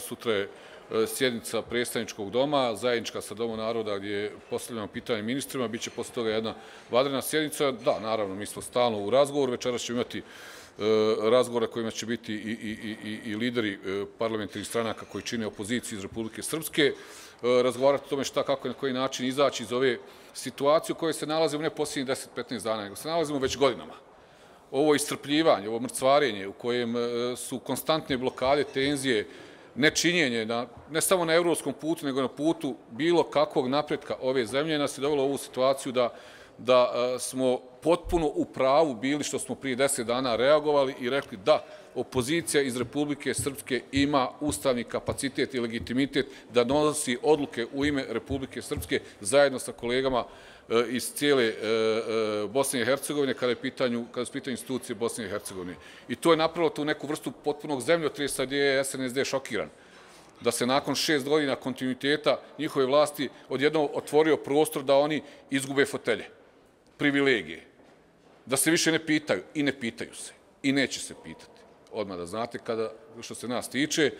Sutra je sjednica predstavničkog doma, zajednička sa Domom naroda gdje je postavljeno pitanje ministrima, biće posle toga jedna vanredna sjednica. Da, naravno, mi smo stalno u razgovoru, večeras ćemo imati razgovore kojima će biti i lideri parlamentarnih stranaka koji čine opoziciju iz Republike Srpske, razgovarati o tome šta, kako i na koji način izaći iz ove situacije u kojoj se nalazimo ne posljednjih 10-15 dana, nego se nalazimo već godinama. Ovo iscrpljivanje, ovo mrcvarenje u kojem su konstantne blokade, tenzije, nečinjenje, ne samo na evropskom putu, nego na putu bilo kakvog napretka ove zemlje nas je dovelo u ovu situaciju da smo potpuno u pravu bili što smo prije 10 dana reagovali i rekli da opozicija iz Republike Srpske ima ustavni kapacitet i legitimitet da donosi odluke u ime Republike Srpske zajedno sa kolegama iz cijele Bosne i Hercegovine kada su pitanje institucije Bosne i Hercegovine. I to je napravilo tu neku vrstu potpunog zemljotresa gdje je SNSD šokiran. Da se nakon 6 godina kontinuiteta njihove vlasti odjednom otvorio prostor da oni izgube fotelje, privilegije, da se više ne pitaju i ne pitaju se i neće se pitati. Odmah da znate što se nas tiče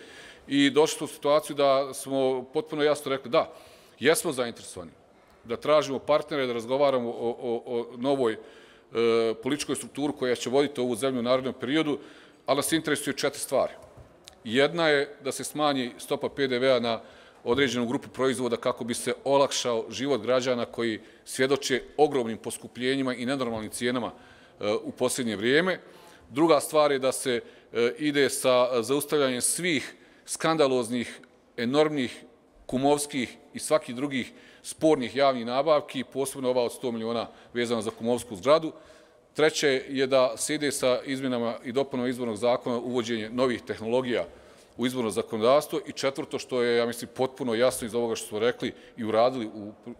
i došli smo u situaciju da smo potpuno jasno rekli da, jesmo zainteresovani, da tražimo partnere, da razgovaramo o novoj političkoj strukturi koja će voditi ovu zemlju u narednom periodu, ali nas interesuju 4 stvari. Jedna je da se smanji stopa PDV-a na određenu grupu proizvoda kako bi se olakšao život građana koji svjedoče ogromnim poskupljenjima i nenormalnim cijenama u posljednje vrijeme. Druga stvar je da se ide sa zaustavljanjem svih skandaloznih, enormnih, kumovskih i svakih drugih spornih javnih nabavki, posebno ova od 100 miliona vezana za kumovsku zgradu. Treće je da se ide sa izmjenama i dopunama izbornog zakona uvođenje novih tehnologija u izborno zakonodavstvo i četvrto, što je, ja mislim, potpuno jasno iz ovoga što smo rekli i uradili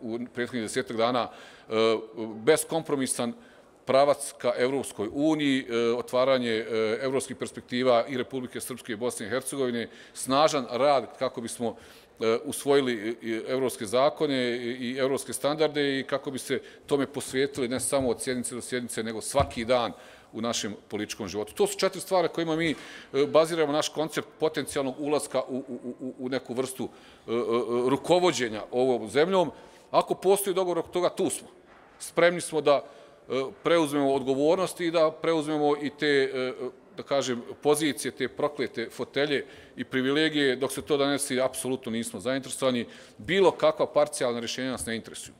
u prethodnih 10 dana, beskompromisan pravac ka Evropskoj uniji, otvaranje evropskih perspektiva i Republike Srpske i Bosne i Hercegovine, snažan rad kako bismo usvojili evropske zakone i evropske standarde i kako bi se tome posvetili ne samo od sjednice do sjednice, nego svaki dan u našem političkom životu. To su 4 stvari kojima mi baziramo naš koncept potencijalnog ulaska u neku vrstu rukovođenja ovom zemljom. Ako postoji dogovor oko toga, tu smo. Spremni smo da preuzmemo odgovornosti i da preuzmemo i te, da kažem, pozicije, te proklete fotelje i privilegije. Dok se to donesi, apsolutno nismo zainteresovani. Bilo kakva parcijalna rješenja nas ne interesuju.